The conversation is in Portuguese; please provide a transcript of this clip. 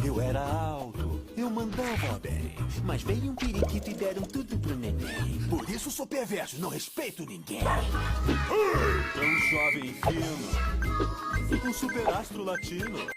Eu era alto, eu mandava bem, mas veio um periquito e deram tudo pro neném. Por isso sou perverso, não respeito ninguém. Tão jovem e fino, um superastro latino.